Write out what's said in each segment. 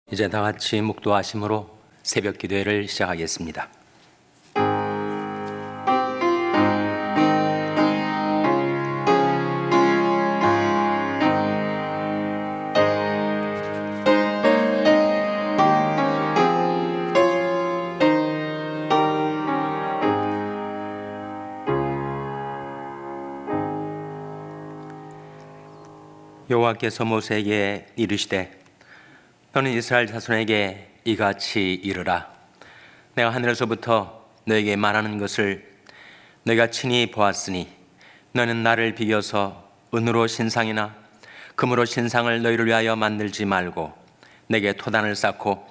이제 다 같이 묵도하심으로 새벽 기도회를 시작하겠습니다. 여호와께서 모세에게 이르시되 너는 이스라엘 자손에게 이같이 이르라. 내가 하늘에서부터 너에게 말하는 것을 너희가 친히 보았으니 너는 나를 비교서 은으로 신상이나 금으로 신상을 너희를 위하여 만들지 말고 내게 토단을 쌓고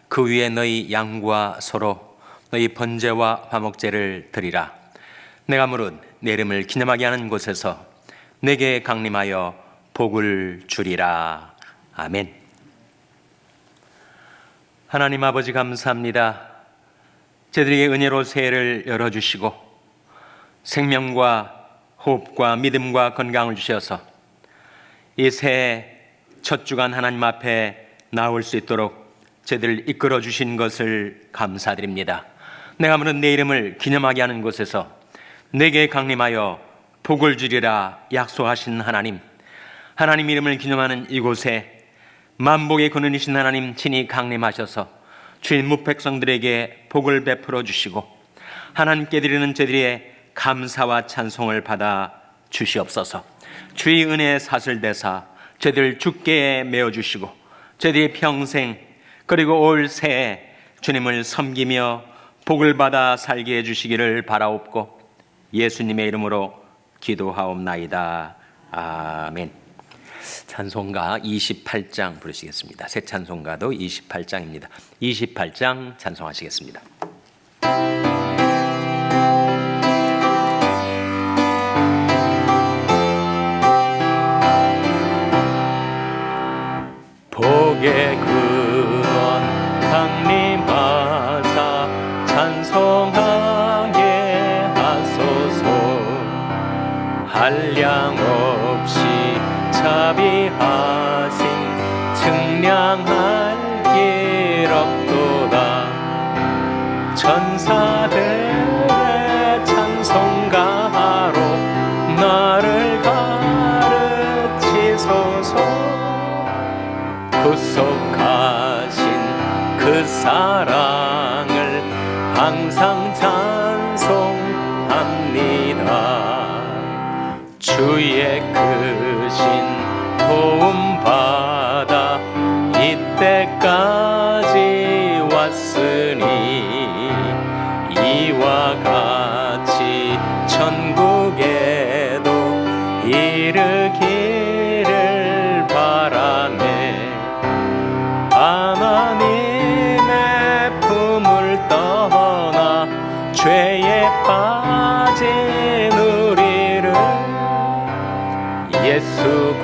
그 위에 너희 양과 소로 너희 번제와 화목제를 드리라. 내가 무릇 내 이름을 기념하게 하는 곳에서 내게 강림하여 복을 주리라. 아멘. 하나님 아버지 감사합니다. 저희들에게 은혜로 새해를 열어주시고 생명과 호흡과 믿음과 건강을 주셔서 이 새해 첫 주간 하나님 앞에 나올 수 있도록 저희들을 이끌어 주신 것을 감사드립니다. 내가 무릇 내 이름을 기념하게 하는 곳에서 내게 강림하여 복을 주리라 약속하신 하나님 이름을 기념하는 이곳에 만복의 근원이신 하나님 친히 강림하셔서 주의 무백성들에게 복을 베풀어 주시고 하나님께 드리는 저희들의 감사와 찬송을 받아 주시옵소서. 주의 은혜에 사슬대사 저희들 주께 메어주시고 저희들의 평생 그리고 올 새해 주님을 섬기며 복을 받아 살게 해주시기를 바라옵고 예수님의 이름으로 기도하옵나이다. 아멘. 찬송가 28장 부르시겠습니다. 새 찬송가도 28장입니다. 28장 찬송하시겠습니다. 복의 근원 강림하사 찬송하게 하소서. 한량 없이 자비하신 측량할 길 없도다. 천사들의 찬송가로 나를 가르치소서. 구속하신 그 사랑을 항상 찬송합니다. 주의 크신 도움받아 이때까지 왔으니 이와 같이 천국에도 이르기를 바라네. 하나님의 품을 떠나 죄에 빠진 우리를 예수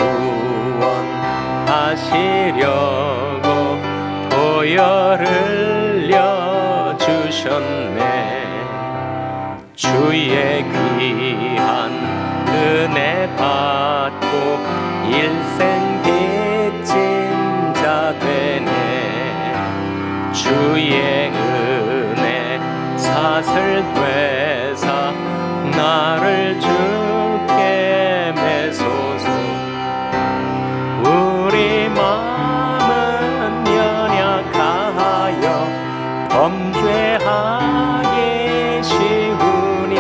구원하시려고 보혈을 흘려주셨네. 주의 귀한 은혜 받고 일생 빚진 자 되네. 주의 은혜 사슬 되사 나를 주께 매소서. 우리 마음은 연약하여 범죄하기 쉬우니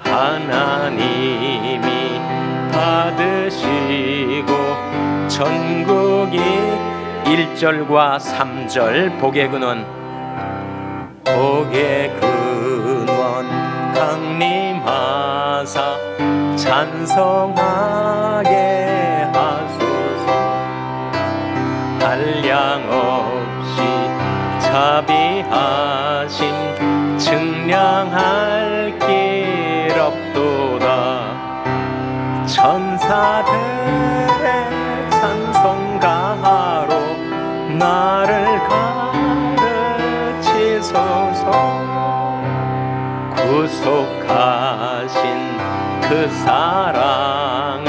하나님이 받으시고 천국이 1절과 3절 복의 근원 강림하사 찬송하게 하소서. 한량 없이 자비하심 측량할 길 없도다. 천사들의 찬송가로 나를 가르치소서. 구속하신 그 사랑을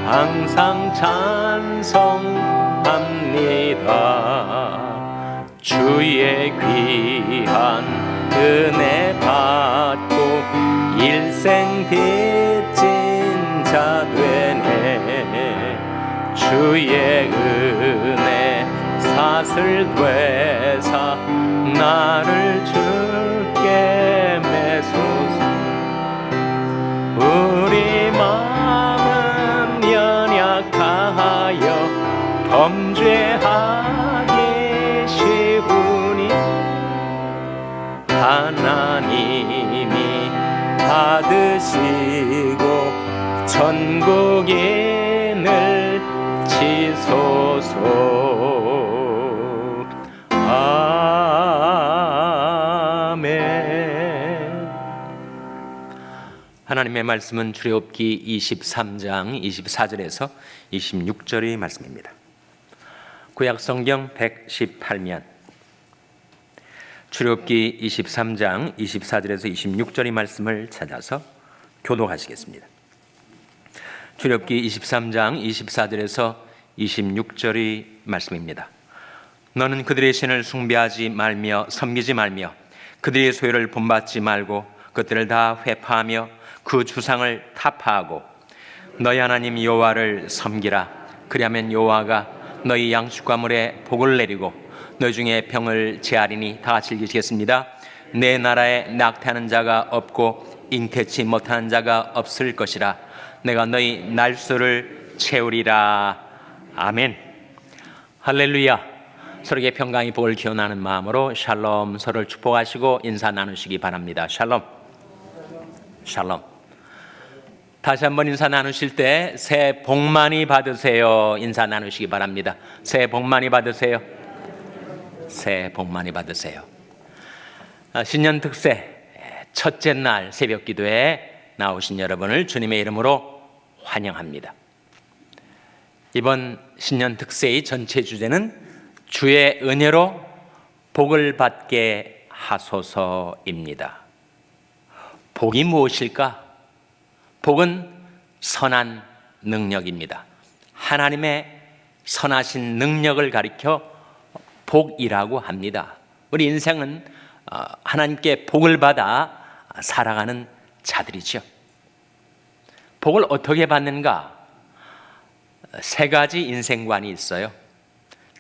항상 찬송합니다. 합니다. 주의 귀한 은혜 받고 일생 빚진 자 되네. 주의 은혜 사슬 되사 나를 주께 매소서. 우리 마음은 연약하여 범죄하기 쉬우니 하나님이 받으시고 천국인을 치소서. 아멘. 하나님의 말씀은 출애굽기 23장 24절에서 26절의 말씀입니다. 구약 성경 118면 출애굽기 23장 24절에서 26절의 말씀을 찾아서 교독하시겠습니다. 출애굽기 23장 24절에서 26절의 말씀입니다. 너는 그들의 신을 숭배하지 말며 섬기지 말며 그들의 소유를 본받지 말고 그들을 다 회파하며 그 주상을 타파하고 너희 하나님 여호와를 섬기라. 그리하면 여호와가 너희 양식과 물에 복을 내리고 너희 중에 병을 제하리니. 다 같이 읽으시겠습니다. 내 나라에 낙태하는 자가 없고 잉태치 못하는 자가 없을 것이라. 내가 너희 날수를 채우리라. 아멘. 할렐루야. 서로에게 평강이 복을 기원하는 마음으로 샬롬, 서로를 축복하시고 인사 나누시기 바랍니다. 샬롬. 샬롬. 다시 한번 인사 나누실 때 새해 복 많이 받으세요. 인사 나누시기 바랍니다. 새해 복 많이 받으세요. 새해 복 많이 받으세요. 신년 특세 첫째 날 새벽 기도에 나오신 여러분을 주님의 이름으로 환영합니다. 이번 신년 특세의 전체 주제는 주의 은혜로 복을 받게 하소서입니다. 복이 무엇일까? 복은 선한 능력입니다. 하나님의 선하신 능력을 가리켜 복이라고 합니다. 우리 인생은 하나님께 복을 받아 살아가는 자들이죠. 복을 어떻게 받는가? 세 가지 인생관이 있어요.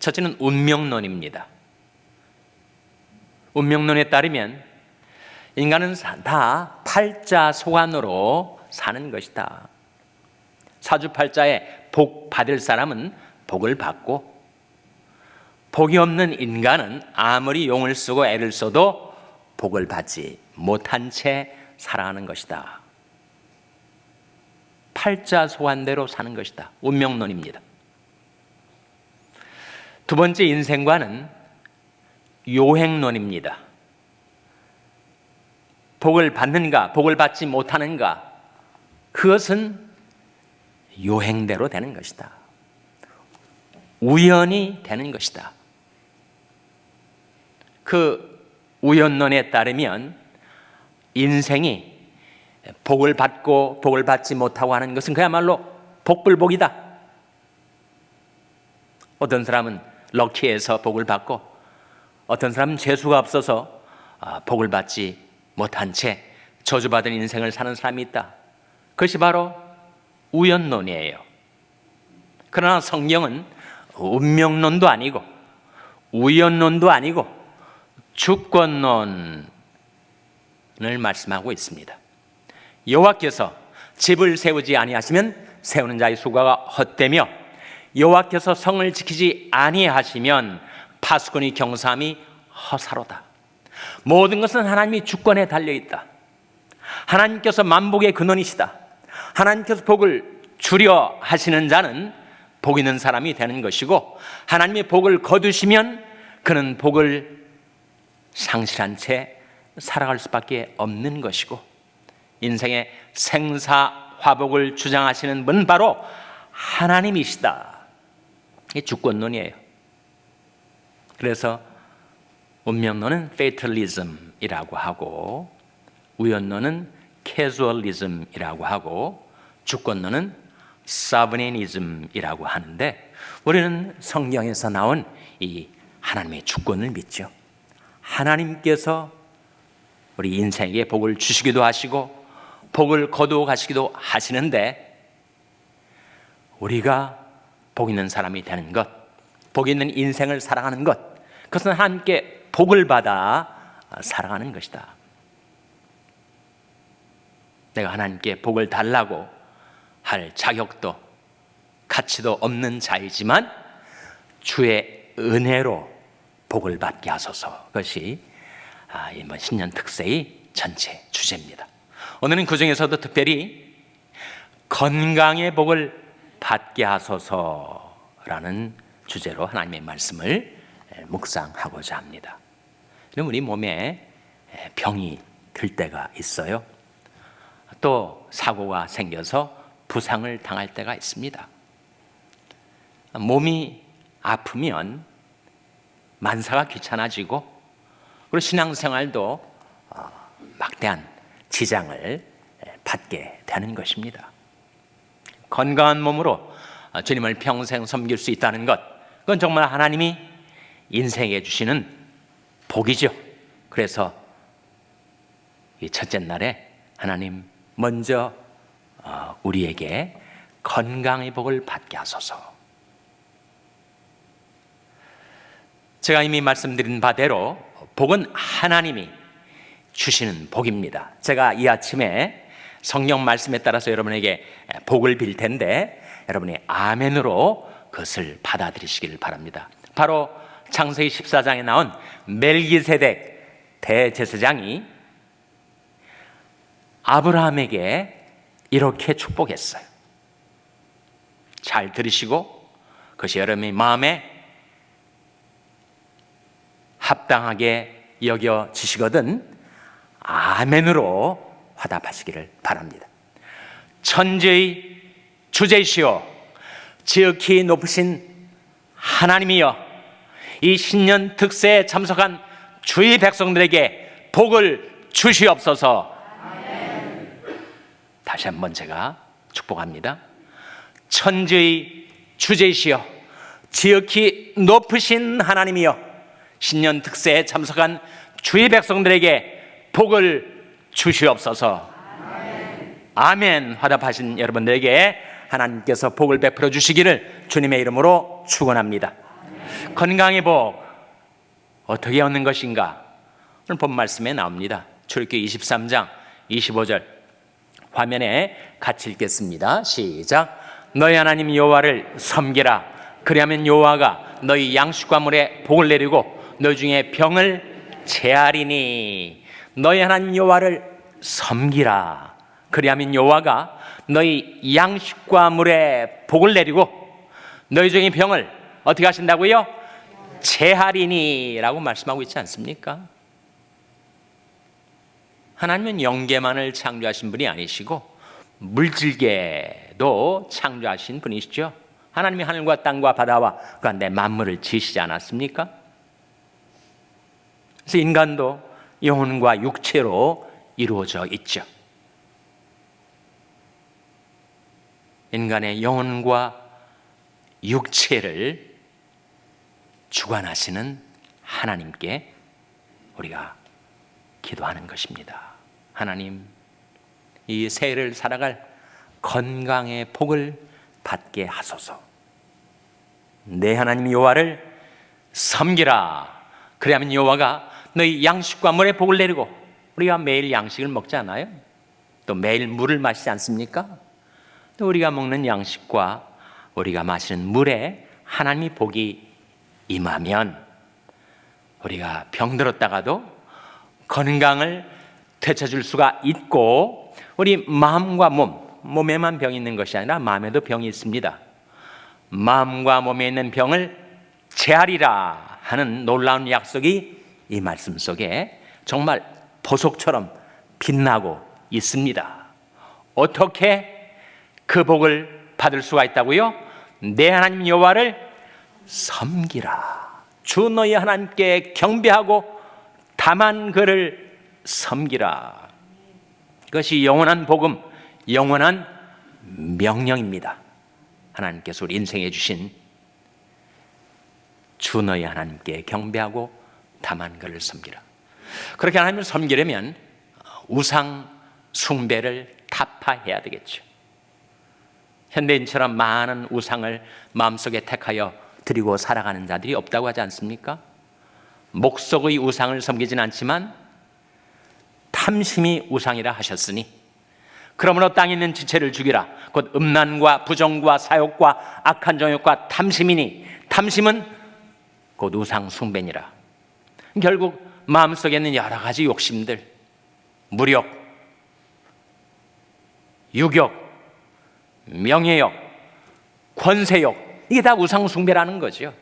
첫째는 운명론입니다. 운명론에 따르면 인간은 다 팔자소관으로 사는 것이다. 사주팔자에 복 받을 사람은 복을 받고 복이 없는 인간은 아무리 용을 쓰고 애를 써도 복을 받지 못한 채 살아가는 것이다. 팔자소관대로 사는 것이다. 운명론입니다. 두 번째 인생관은 요행론입니다. 복을 받는가, 복을 받지 못하는가, 그것은 요행대로 되는 것이다. 우연이 되는 것이다. 그 우연론에 따르면 인생이 복을 받고 복을 받지 못하고 하는 것은 그야말로 복불복이다. 어떤 사람은 럭키해서 복을 받고 어떤 사람은 재수가 없어서 복을 받지 못한 채 저주받은 인생을 사는 사람이 있다. 그것이 바로 우연론이에요. 그러나 성경은 운명론도 아니고 우연론도 아니고 주권론을 말씀하고 있습니다. 여호와께서 집을 세우지 아니하시면 세우는 자의 수고가 헛되며 여호와께서 성을 지키지 아니하시면 파수꾼의 경사함이 허사로다. 모든 것은 하나님의 주권에 달려있다. 하나님께서 만복의 근원이시다. 하나님께서 복을 주려 하시는 자는 복 있는 사람이 되는 것이고 하나님의 복을 거두시면 그는 복을 상실한 채 살아갈 수밖에 없는 것이고 인생의 생사화복을 주장하시는 분은 바로 하나님이시다. 이게 주권론이에요. 그래서 운명론은 fatalism이라고 하고 우연론은 casualism이라고 하고 주권론은 사브네니즘이라고 하는데, 우리는 성경에서 나온 이 하나님의 주권을 믿죠. 하나님께서 우리 인생에 복을 주시기도 하시고 복을 거두어 가시기도 하시는데, 우리가 복 있는 사람이 되는 것, 복 있는 인생을 살아가는 것, 그것은 하나님께 복을 받아 살아가는 것이다. 내가 하나님께 복을 달라고 할 자격도 가치도 없는 자이지만 주의 은혜로 복을 받게 하소서. 그것이 이번 신년 특세의 전체 주제입니다. 오늘은 그 중에서도 특별히 건강의 복을 받게 하소서라는 주제로 하나님의 말씀을 묵상하고자 합니다. 우리 몸에 병이 들 때가 있어요. 또 사고가 생겨서 부상을 당할 때가 있습니다. 몸이 아프면 만사가 귀찮아지고, 그리고 신앙생활도 막대한 지장을 받게 되는 것입니다. 건강한 몸으로 주님을 평생 섬길 수 있다는 것, 그건 정말 하나님이 인생에 주시는 복이죠. 그래서 이 첫째 날에 하나님 먼저 우리에게 건강의 복을 받게 하소서. 제가 이미 말씀드린 바대로 복은 하나님이 주시는 복입니다. 제가 이 아침에 성경 말씀에 따라서 여러분에게 복을 빌 텐데, 여러분이 아멘으로 그것을 받아들이시길 바랍니다. 바로 창세기 14장에 나온 멜기세덱 대제사장이 아브라함에게 이렇게 축복했어요. 잘 들으시고 그것이 여러분의 마음에 합당하게 여겨지시거든 아멘으로 화답하시기를 바랍니다. 천지의 주제시오 지극히 높으신 하나님이여, 이 신년 특세에 참석한 주의 백성들에게 복을 주시옵소서. 아멘. 다시 한번 제가 축복합니다. 천지의 주제시여 지극히 높으신 하나님이여, 신년 특세에 참석한 주의 백성들에게 복을 주시옵소서. 아멘. 아멘. 화답하신 여러분들에게 하나님께서 복을 베풀어 주시기를 주님의 이름으로 축원합니다. 건강의 복 어떻게 얻는 것인가? 오늘 본 말씀에 나옵니다. 출애굽기 23장 25절 화면에 같이 읽겠습니다. 시작. 너희 하나님 여호와를 섬기라. 그리하면 여호와가 너희 양식과 물에 복을 내리고 너희 중에 병을 제하리니. 너희 하나님 여호와를 섬기라. 그리하면 여호와가 너희 양식과 물에 복을 내리고 너희 중에 병을 어떻게 하신다고요? 제하리니 라고 말씀하고 있지 않습니까? 하나님은 영계만을 창조하신 분이 아니시고 물질계도 창조하신 분이시죠. 하나님이 하늘과 땅과 바다와 그 가운데 만물을 지으시지 않았습니까? 그래서 인간도 영혼과 육체로 이루어져 있죠. 인간의 영혼과 육체를 주관하시는 하나님께 우리가 기도하는 것입니다. 하나님, 이 새해를 살아갈 건강의 복을 받게 하소서. 내 하나님 여호와를 섬기라. 그래야만 여호와가 너희 양식과 물에 복을 내리고, 우리가 매일 양식을 먹지 않아요? 또 매일 물을 마시지 않습니까? 또 우리가 먹는 양식과 우리가 마시는 물에 하나님의 복이 임하면 우리가 병들었다가도 건강을 되찾을 수가 있고, 우리 마음과 몸에만 병이 있는 것이 아니라 마음에도 병이 있습니다. 마음과 몸에 있는 병을 제하리라 하는 놀라운 약속이 이 말씀 속에 정말 보석처럼 빛나고 있습니다. 어떻게 그 복을 받을 수가 있다고요? 내 하나님 여호와를 섬기라. 주 너희 하나님께 경배하고 다만 그를 섬기라. 이것이 영원한 복음, 영원한 명령입니다. 하나님께서 우리 인생에 주신 주 너희 하나님께 경배하고 다만 그를 섬기라. 그렇게 하나님을 섬기려면 우상 숭배를 타파해야 되겠죠. 현대인처럼 많은 우상을 마음속에 택하여 드리고 살아가는 자들이 없다고 하지 않습니까? 목석의 우상을 섬기진 않지만 탐심이 우상이라 하셨으니 그러므로 땅에 있는 지체를 죽이라. 곧 음란과 부정과 사욕과 악한 정욕과 탐심이니 탐심은 곧 우상 숭배니라. 결국 마음속에 있는 여러 가지 욕심들, 무력, 유격, 명예욕, 권세욕, 이게 다 우상 숭배라는 거죠.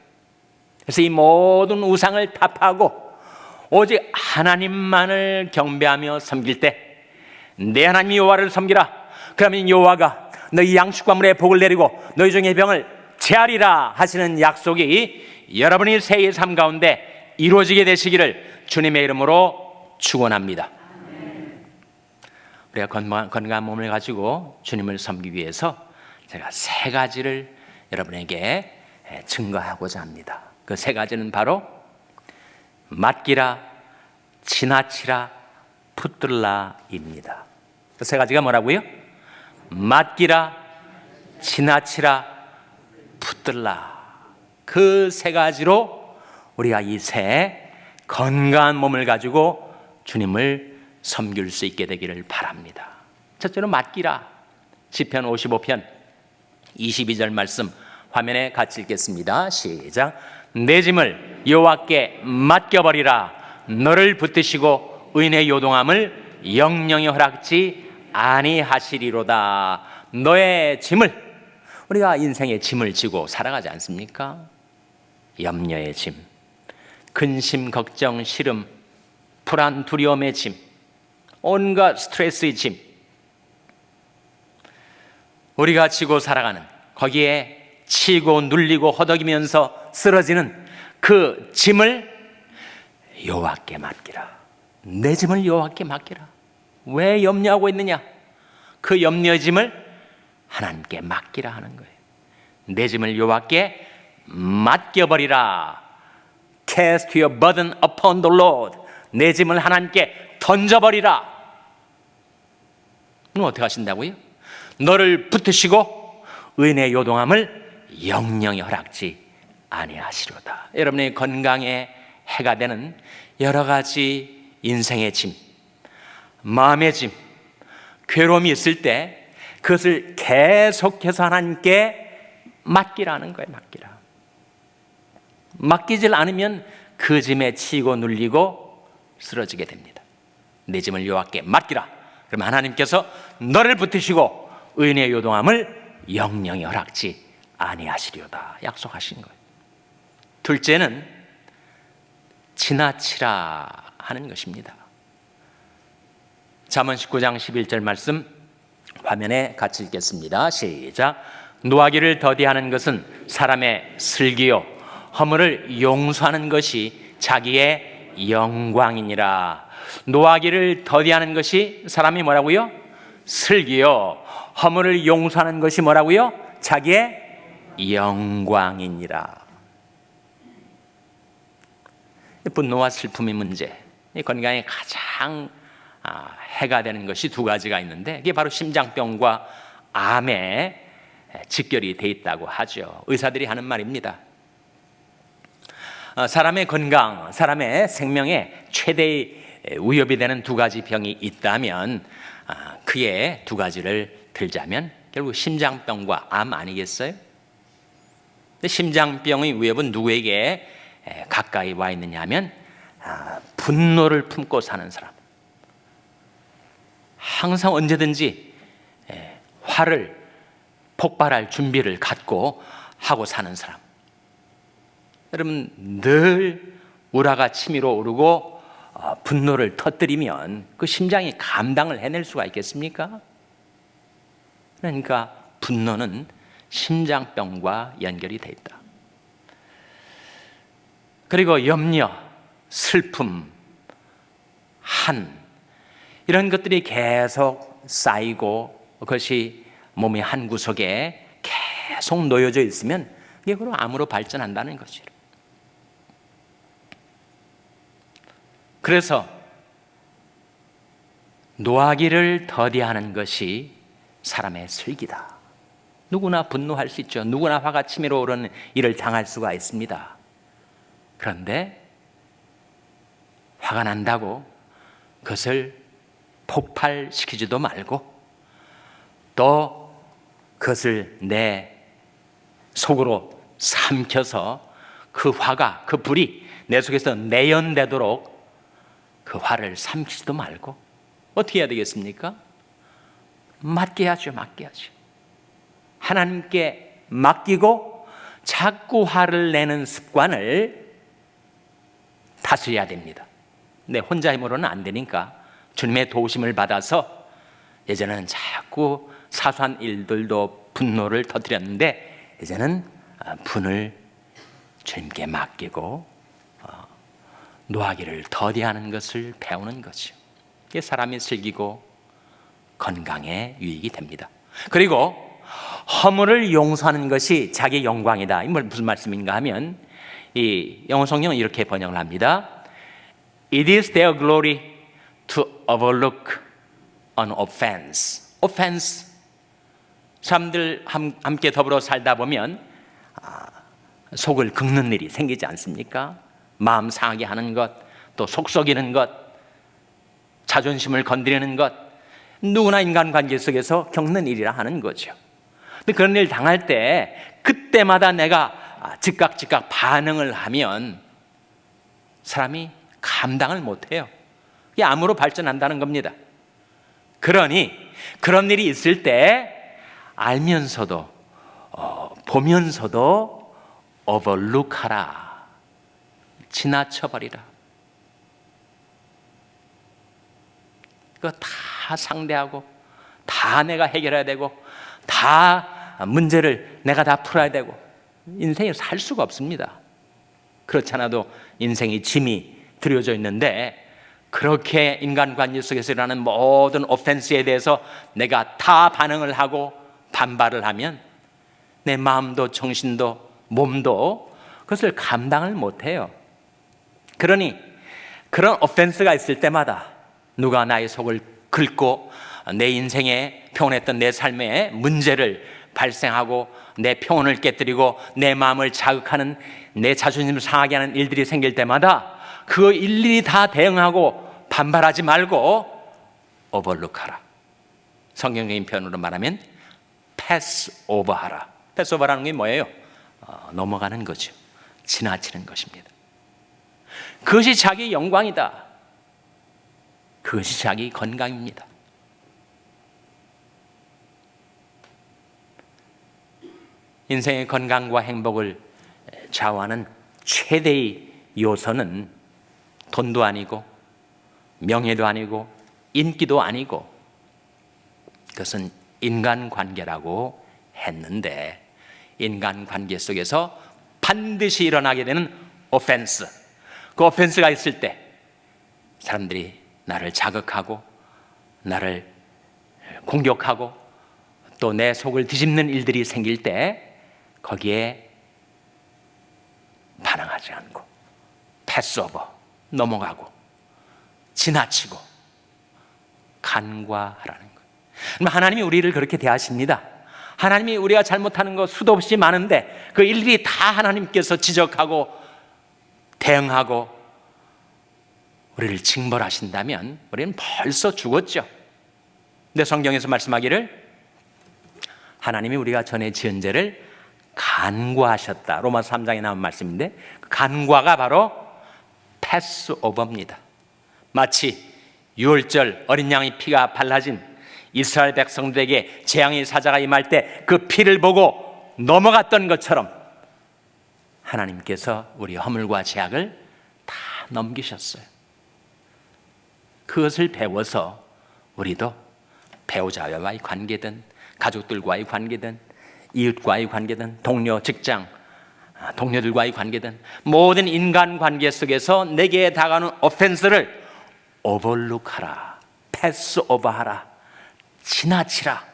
그래서 이 모든 우상을 타파하고 오직 하나님만을 경배하며 섬길 때 내 하나님 여호와를 섬기라. 그러면 여호와가 너희 양식과 물에 복을 내리고 너희 중에 병을 제하리라 하시는 약속이 여러분의 새해 삶 가운데 이루어지게 되시기를 주님의 이름으로 축원합니다. 우리가 건강한 몸을 가지고 주님을 섬기기 위해서 제가 세 가지를 여러분에게 증거하고자 합니다. 그 세 가지는 바로 맡기라, 지나치라, 붙들라입니다. 그 세 가지가 뭐라고요? 맡기라, 지나치라, 붙들라. 그 세 가지로 우리가 이 새 건강한 몸을 가지고 주님을 섬길 수 있게 되기를 바랍니다. 첫째로 맡기라. 시편 55편 22절 말씀 화면에 같이 읽겠습니다. 시작. 내 짐을 여호와께 맡겨버리라. 너를 붙드시고 의인의 요동함을 영영히 허락지 아니하시리로다. 너의 짐을, 우리가 인생의 짐을 지고 살아가지 않습니까? 염려의 짐, 근심, 걱정, 시름, 불안, 두려움의 짐, 온갖 스트레스의 짐, 우리가 지고 살아가는, 거기에 치고 눌리고 허덕이면서 쓰러지는 그 짐을 여호와께 맡기라. 내 짐을 여호와께 맡기라. 왜 염려하고 있느냐? 그 염려의 짐을 하나님께 맡기라 하는 거예요. 내 짐을 여호와께 맡겨버리라. Cast your burden upon the Lord. 내 짐을 하나님께 던져버리라. 그럼 어떻게 하신다고요? 너를 붙으시고 의인의 요동함을 영영히 허락지 아니하시로다. 여러분의 건강에 해가 되는 여러 가지 인생의 짐, 마음의 짐, 괴로움이 있을 때 그것을 계속해서 하나님께 맡기라는 거예요. 맡기라. 맡기질 않으면 그 짐에 치고 눌리고 쓰러지게 됩니다. 내 짐을 여호와께 맡기라. 그러면 하나님께서 너를 붙으시고 의인의 요동함을 영영히 허락지 아니하시리로다 약속하신 거예요. 둘째는 지나치라 하는 것입니다. 잠언 19장 11절 말씀 화면에 같이 읽겠습니다. 시작. 노하기를 더디하는 것은 사람의 슬기요 허물을 용서하는 것이 자기의 영광이니라. 노하기를 더디하는 것이 사람이 뭐라고요? 슬기요 허물을 용서하는 것이 뭐라고요? 자기의 영광이니라. 분노와 슬픔의 문제, 이 건강에 가장 해가 되는 것이 두 가지가 있는데 이게 바로 심장병과 암에 직결이 돼 있다고 하죠. 의사들이 하는 말입니다. 사람의 건강, 사람의 생명에 최대의 위협이 되는 두 가지 병이 있다면 그의 두 가지를 들자면 결국 심장병과 암 아니겠어요? 근데 심장병의 위협은 누구에게 가까이 와 있느냐 하면 분노를 품고 사는 사람, 항상 언제든지 화를 폭발할 준비를 갖고 하고 사는 사람. 여러분 늘 우라가 치밀어 오르고 분노를 터뜨리면 그 심장이 감당을 해낼 수가 있겠습니까? 그러니까 분노는 심장병과 연결이 돼 있다. 그리고 염려, 슬픔, 한 이런 것들이 계속 쌓이고 그것이 몸의 한 구석에 계속 놓여져 있으면 이게 그럼 암으로 발전한다는 거죠. 그래서 노하기를 더디하는 것이 사람의 슬기다. 누구나 분노할 수 있죠. 누구나 화가 치밀어 오르는 일을 당할 수가 있습니다. 그런데 화가 난다고 그것을 폭발시키지도 말고 또 그것을 내 속으로 삼켜서 그 화가, 그 불이 내 속에서 내연되도록 그 화를 삼키지도 말고 어떻게 해야 되겠습니까? 맡겨야죠. 하나님께 맡기고 자꾸 화를 내는 습관을 다스려야 됩니다. 내 혼자 힘으로는 안 되니까 주님의 도우심을 받아서 예전에는 자꾸 사소한 일들도 분노를 터뜨렸는데 이제는 분을 주님께 맡기고 노하기를 더디하는 것을 배우는 거죠. 이게 사람이 슬기고 건강에 유익이 됩니다. 그리고 허물을 용서하는 것이 자기 영광이다. 이 무슨 말씀인가 하면 이 영어 성경은 이렇게 번역을 합니다. It is their glory to overlook an offense. offense. 사람들 함께 더불어 살다 보면 속을 긁는 일이 생기지 않습니까? 마음 상하게 하는 것, 또 속 썩이는 것, 자존심을 건드리는 것, 누구나 인간관계 속에서 겪는 일이라 하는 거죠. 근데 그런 일 당할 때 그때마다 내가 즉각 반응을 하면 사람이 감당을 못해요. 이게 암으로 발전한다는 겁니다. 그러니 그런 일이 있을 때 알면서도 보면서도 overlook하라, 지나쳐버리라. 그거 다 상대하고 다 내가 해결해야 되고 다 문제를 내가 다 풀어야 되고 인생에 살 수가 없습니다. 그렇지 않아도 인생이 짐이 들여져 있는데 그렇게 인간관계 속에서 일어나는 모든 오펜스에 대해서 내가 다 반응을 하고 반발을 하면 내 마음도 정신도 몸도 그것을 감당을 못해요. 그러니 그런 오펜스가 있을 때마다 누가 나의 속을 긁고 내 인생에 평온했던 내 삶에 문제를 발생하고 내 평온을 깨뜨리고 내 마음을 자극하는, 내 자존심을 상하게 하는 일들이 생길 때마다 그 일일이 다 대응하고 반발하지 말고 오버룩하라. 성경적인 표현으로 말하면 패스오버하라. 패스오버라는 게 뭐예요? 넘어가는 거죠. 지나치는 것입니다. 그것이 자기 영광이다. 그것이 자기 건강입니다. 인생의 건강과 행복을 좌우하는 최대의 요소는 돈도 아니고 명예도 아니고 인기도 아니고 그것은 인간관계라고 했는데, 인간관계 속에서 반드시 일어나게 되는 오펜스, 그 오펜스가 있을 때 사람들이 나를 자극하고 나를 공격하고 또 내 속을 뒤집는 일들이 생길 때 거기에 반응하지 않고 패스오버, 넘어가고 지나치고 간과하라는 거예요. 하나님이 우리를 그렇게 대하십니다. 하나님이 우리가 잘못하는 거 수도 없이 많은데 그 일일이 다 하나님께서 지적하고 대응하고 우리를 징벌하신다면 우리는 벌써 죽었죠. 근데 성경에서 말씀하기를 하나님이 우리가 전에 지은 죄를 간과하셨다. 로마서 3장에 나온 말씀인데 간과가 바로 패스오버입니다. 마치 유월절 어린 양의 피가 발라진 이스라엘 백성들에게 재앙의 사자가 임할 때 그 피를 보고 넘어갔던 것처럼 하나님께서 우리 허물과 죄악을 다 넘기셨어요. 그것을 배워서 우리도 배우자와의 관계든 가족들과의 관계든 이웃과의 관계든 동료, 직장, 동료들과의 관계든 모든 인간관계 속에서 내게 다가오는 오펜스를 오버룩하라, 패스오버하라, 지나치라.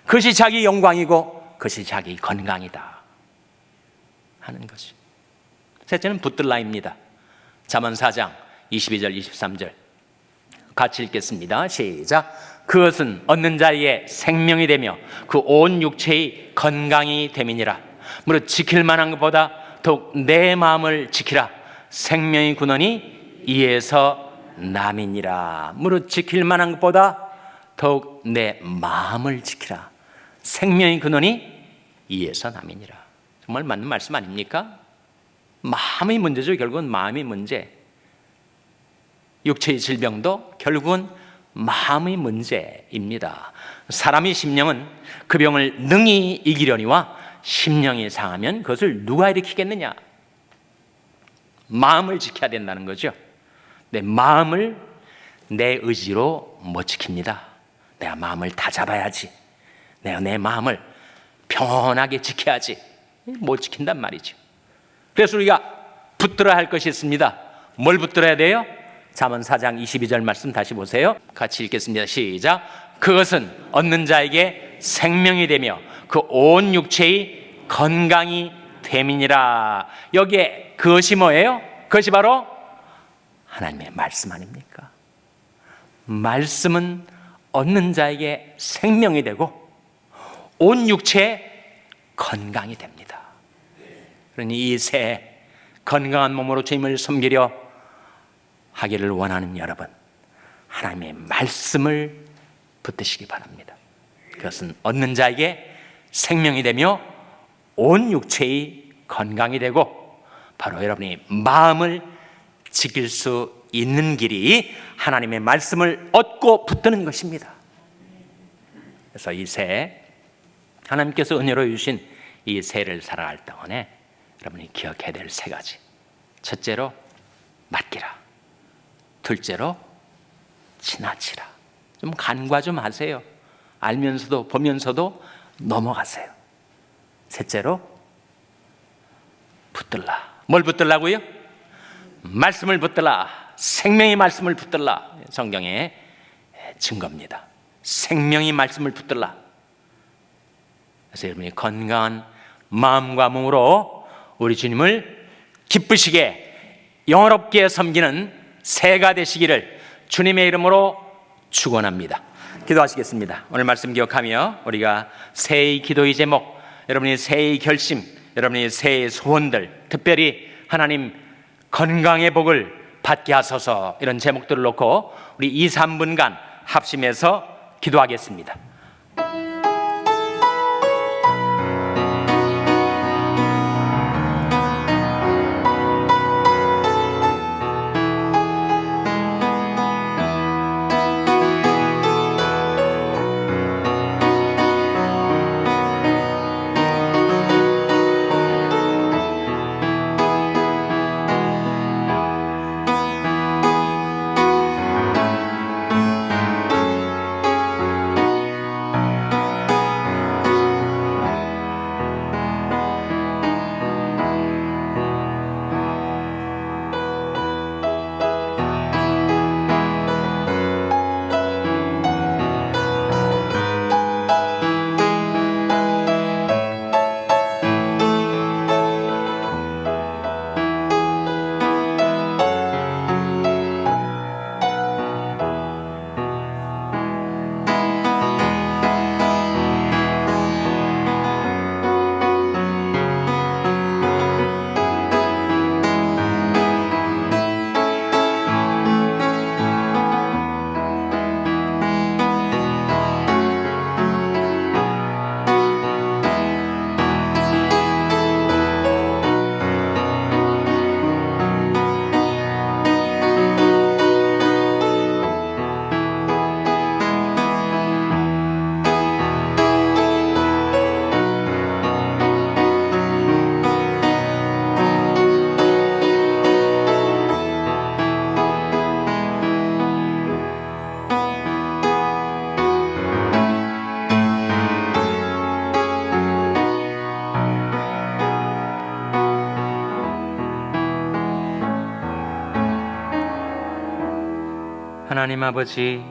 그것이 자기 영광이고 그것이 자기 건강이다 하는 것이. 셋째는 붙들라입니다. 잠언 4장 22절 23절 같이 읽겠습니다. 시작. 그것은 얻는 자에게 생명이 되며 그 온 육체의 건강이 됨이니라. 무릇 지킬 만한 것보다 더욱 내 마음을 지키라. 생명의 근원이 이에서 남이니라. 무릇 지킬 만한 것보다 더욱 내 마음을 지키라. 생명의 근원이 이에서 남이니라. 정말 맞는 말씀 아닙니까? 마음의 문제죠. 결국은 마음의 문제. 육체의 질병도 결국은 마음의 문제입니다. 사람의 심령은 그 병을 능히 이기려니와 심령이 상하면 그것을 누가 일으키겠느냐? 마음을 지켜야 된다는 거죠. 내 마음을 내 의지로 못 지킵니다. 내가 마음을 다 잡아야지. 내가 내 마음을 평온하게 지켜야지. 못 지킨단 말이죠. 그래서 우리가 붙들어야 할 것이 있습니다. 뭘 붙들어야 돼요? 잠언 4장 22절 말씀 다시 보세요. 같이 읽겠습니다. 시작. 그것은 얻는 자에게 생명이 되며 그 온 육체의 건강이 됨이니라. 여기에 그것이 뭐예요? 그것이 바로 하나님의 말씀 아닙니까? 말씀은 얻는 자에게 생명이 되고 온 육체의 건강이 됩니다. 그러니 이 새 건강한 몸으로 주님을 섬기려 하기를 원하는 여러분, 하나님의 말씀을 붙드시기 바랍니다. 그것은 얻는 자에게 생명이 되며 온 육체의 건강이 되고 바로 여러분이 마음을 지킬 수 있는 길이 하나님의 말씀을 얻고 붙드는 것입니다. 그래서 이 새, 하나님께서 은혜로 주신 이 새를 살아갈 동안에 여러분이 기억해야 될 세 가지. 첫째로 맡기라. 둘째로 지나치라. 좀 간과 좀 하세요. 알면서도 보면서도 넘어가세요. 셋째로 붙들라. 뭘 붙들라고요? 말씀을 붙들라. 생명의 말씀을 붙들라. 성경의 증거입니다. 생명의 말씀을 붙들라. 그래서 여러분이 건강한 마음과 몸으로 우리 주님을 기쁘시게 영원롭게 섬기는 새가 되시기를 주님의 이름으로 축원합니다. 기도하시겠습니다. 오늘 말씀 기억하며 우리가 새해의 기도의 제목, 여러분의 새해의 결심, 여러분의 새해의 소원들, 특별히 하나님 건강의 복을 받게 하소서, 이런 제목들을 놓고 우리 2, 3분간 합심해서 기도하겠습니다. 하나님 아버지,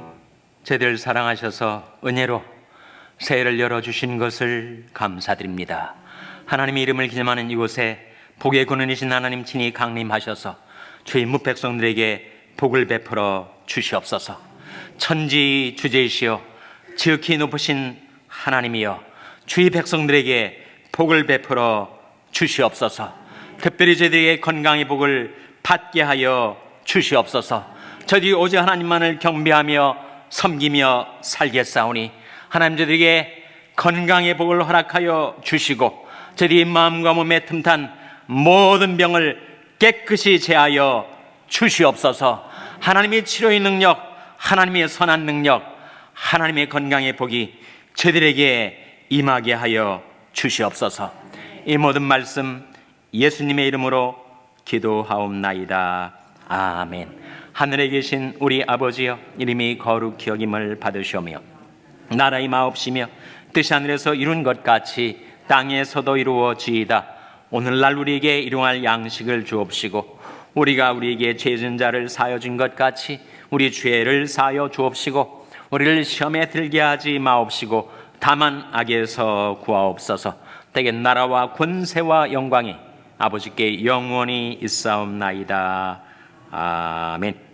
저희들 사랑하셔서 은혜로 새해를 열어주신 것을 감사드립니다. 하나님의 이름을 기념하는 이곳에 복의 근원이신 하나님 친히 강림하셔서 주의 무백성들에게 복을 베풀어 주시옵소서. 천지 주제이시여 지극히 높으신 하나님이여 주의 백성들에게 복을 베풀어 주시옵소서. 특별히 저희들에게 건강의 복을 받게 하여 주시옵소서. 저희들이 오직 하나님만을 경배하며 섬기며 살겠사오니 하나님 저희들에게 건강의 복을 허락하여 주시고 저희들이 마음과 몸에 틈탄 모든 병을 깨끗이 제하여 주시옵소서. 하나님의 치료의 능력, 하나님의 선한 능력, 하나님의 건강의 복이 저희들에게 임하게 하여 주시옵소서. 이 모든 말씀 예수님의 이름으로 기도하옵나이다. 아멘. 하늘에 계신 우리 아버지여, 이름이 거룩히 여김을 받으시오며 나라의 마옵시며 뜻이 하늘에서 이룬 것 같이 땅에서도 이루어지이다. 오늘날 우리에게 일용할 양식을 주옵시고 우리가 우리에게 죄진 자를 사하여 준 것 같이 우리 죄를 사하여 주옵시고 우리를 시험에 들게 하지 마옵시고 다만 악에서 구하옵소서. 때에 나라와 권세와 영광이 아버지께 영원히 있사옵나이다. 아멘.